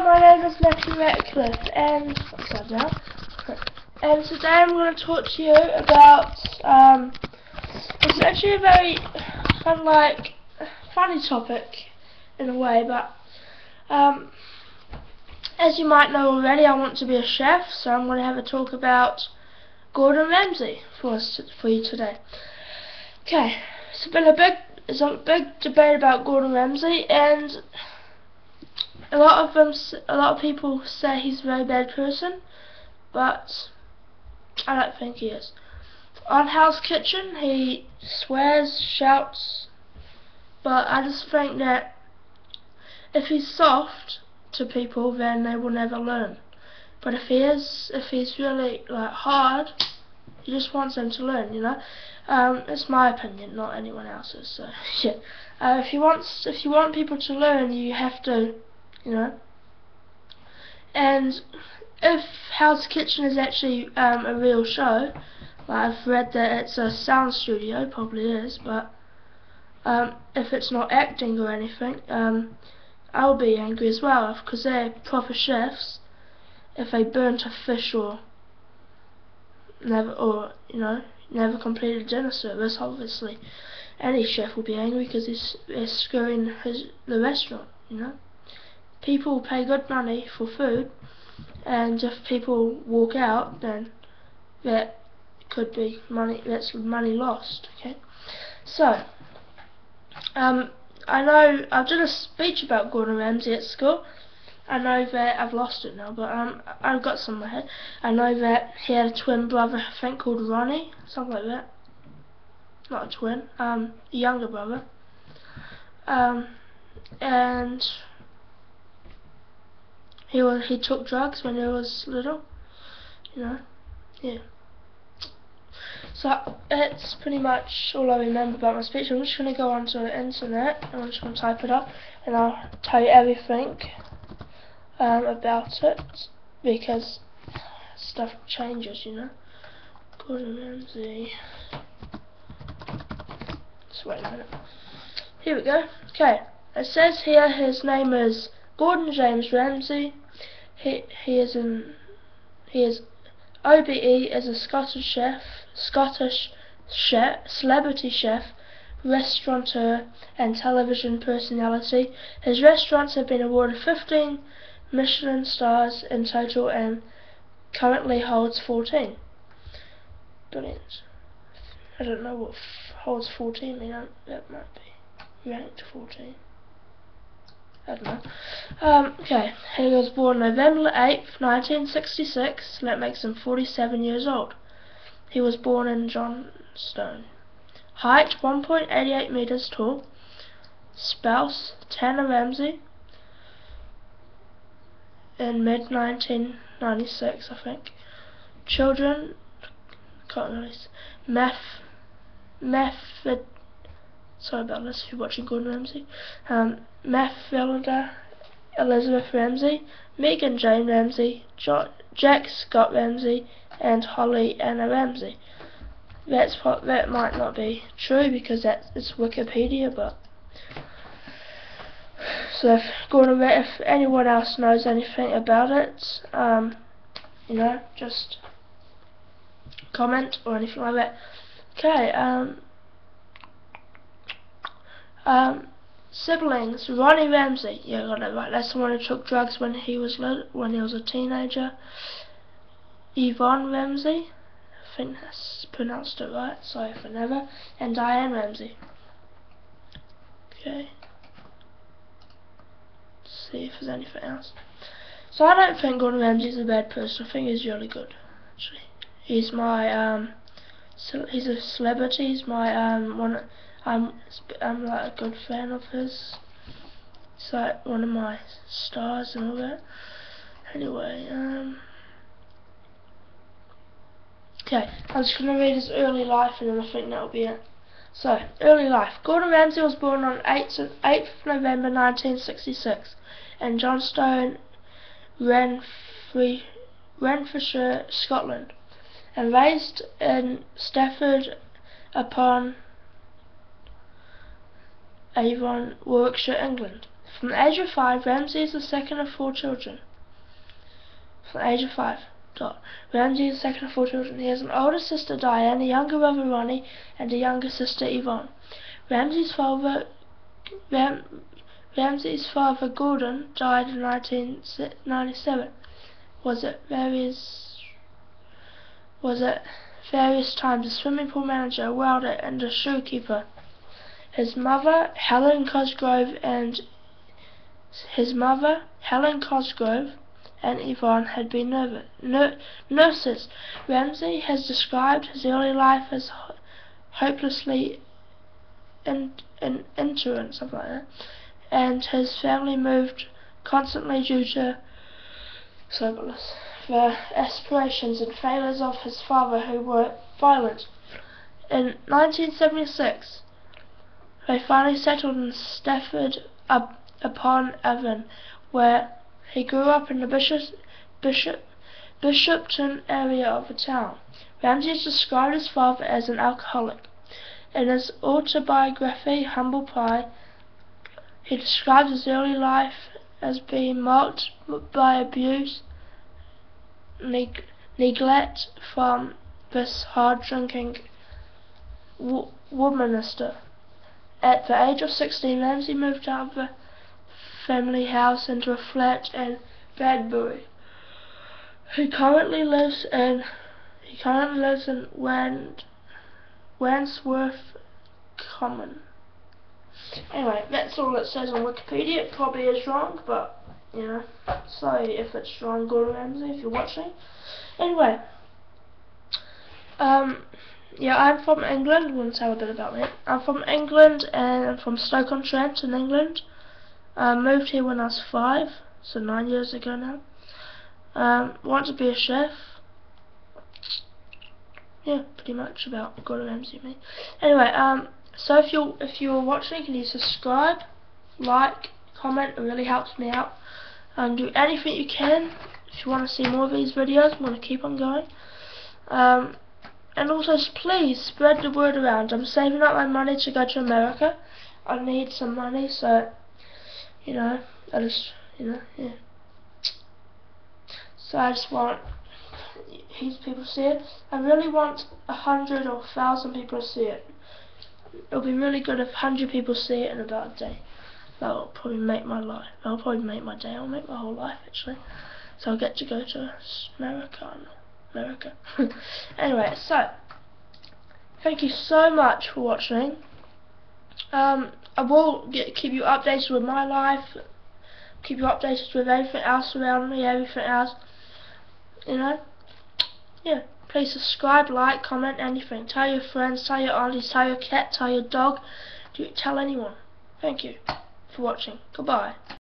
My name is Matthew Ratcliffe, and today I'm going to talk to you about it's actually a very funny topic in a way, but as you might know already, I want to be a chef, so I'm going to have a talk about Gordon Ramsay for you today. Okay, it's a big debate about Gordon Ramsay, and a lot of people say he's a very bad person, but I don't think he is. On Hell's Kitchen, he swears, shouts, but I just think that if he's soft to people, then they will never learn. But if he's really hard, he just wants them to learn, you know. It's my opinion, not anyone else's. So yeah, if you want people to learn, you have to, you know. And if Hell's Kitchen is actually a real show, I've read that it's a sound studio, probably is, but if it's not acting or anything, I'll be angry as well, because they're proper chefs. If they burnt a fish or never completed dinner service, obviously any chef will be angry because they're screwing the restaurant, you know. People pay good money for food, and if people walk out, then that could be money. That's money lost. Okay, so I know I did a speech about Gordon Ramsay at school. I know that I've lost it now, but I've got some in my head. I know that he had a twin brother, I think, called Ronnie, something like that. Not a twin, a younger brother. And he took drugs when he was little, you know. Yeah. So that's pretty much all I remember about my speech. I'm just going to go onto the internet and I'm just going to type it up, and I'll tell you everything about it, because stuff changes, you know. Gordon Ramsay. Just wait a minute. Here we go. Okay. It says here his name is Gordon James Ramsay. He is OBE is a Scottish chef, celebrity chef, restaurateur and television personality. His restaurants have been awarded 15 Michelin stars in total and currently holds 14. Brilliant. I don't know what holds 14 mean. That might be ranked 14. I don't know. Okay, he was born November 8th, 1966. That makes him 47 years old. He was born in Johnstone. Height 1.88 meters tall. Spouse Tana Ramsay. In mid 1996, I think. Children, can't really. Sorry about this if you're watching Gordon Ramsay. Mathilda Elizabeth Ramsay, Megan Jane Ramsay, Jack Scott Ramsay, and Holly Anna Ramsay. That might not be true because it's Wikipedia, but so if anyone else knows anything about it, you know, just comment or anything like that. Okay. Siblings. Ronnie Ramsay. Yeah, got it right. That's the one who took drugs when he was a teenager. Yvonne Ramsay. I think that's pronounced it right. Sorry if I never. And Diane Ramsay. Okay. Let's see if there's anything else. So I don't think Gordon Ramsay's a bad person. I think he's really good. Actually, he's my he's a celebrity. He's my I'm like a good fan of his. He's like one of my stars and all that. Anyway, okay, I'm just gonna read his early life and then I think that'll be it. So, early life. Gordon Ramsay was born on 8th of November 1966 in Johnstone, Renfrewshire, Scotland, and raised in Stafford upon Avon, Warwickshire, England. From the age of 5, Ramsay is the second of 4 children. From the age of 5. Ramsay is the second of 4 children. He has an older sister, Diane, a younger brother, Ronnie, and a younger sister, Yvonne. Ramsay's father, Gordon, died in 1997. Was at various times a swimming pool manager, a welder, and a shoe keeper. His mother, Helen Cosgrove, and Yvonne had been nurses. Ramsay has described his early life as hopelessly ignorant, something like that, and his family moved constantly due to the aspirations and failures of his father, who were violent. In 1976, they finally settled in Stafford upon Avon, where he grew up in the Bishopton area of the town. Ramsay described his father as an alcoholic. In his autobiography, Humble Pie, he describes his early life as being marked by abuse, neglect from this hard-drinking womanister. At the age of 16, Ramsay moved out of the family house into a flat in Bradbury. He currently lives in Wandsworth Common. Anyway, that's all it says on Wikipedia. It probably is wrong, but you know, sorry if it's wrong, Gordon Ramsay, if you're watching. Anyway, yeah, I'm from England. I'm going to tell a bit about me. I'm from England, and I'm from Stoke-on-Trent in England. Moved here when I was 5, so 9 years ago now. Want to be a chef. Yeah, pretty much about Gordon Ramsay and me. Anyway, so if you're watching, can you subscribe, like, comment? It really helps me out. Do anything you can if you want to see more of these videos. I'm going to keep on going. And also, please spread the word around. I'm saving up my money to go to America. I need some money, so you know, yeah. So I just want these people to see it. I really want 100 or 1,000 people to see it. It'll be really good if 100 people see it in about a day. That'll probably make my life. That'll probably make my day. It'll make my whole life, actually. So I'll get to go to America. Anyway, so thank you so much for watching. I will keep you updated with my life. Keep you updated with everything else around me. Everything else, you know. Yeah. Please subscribe, like, comment, anything. Tell your friends, tell your aunties, tell your cat, tell your dog. Tell anyone. Thank you for watching. Goodbye.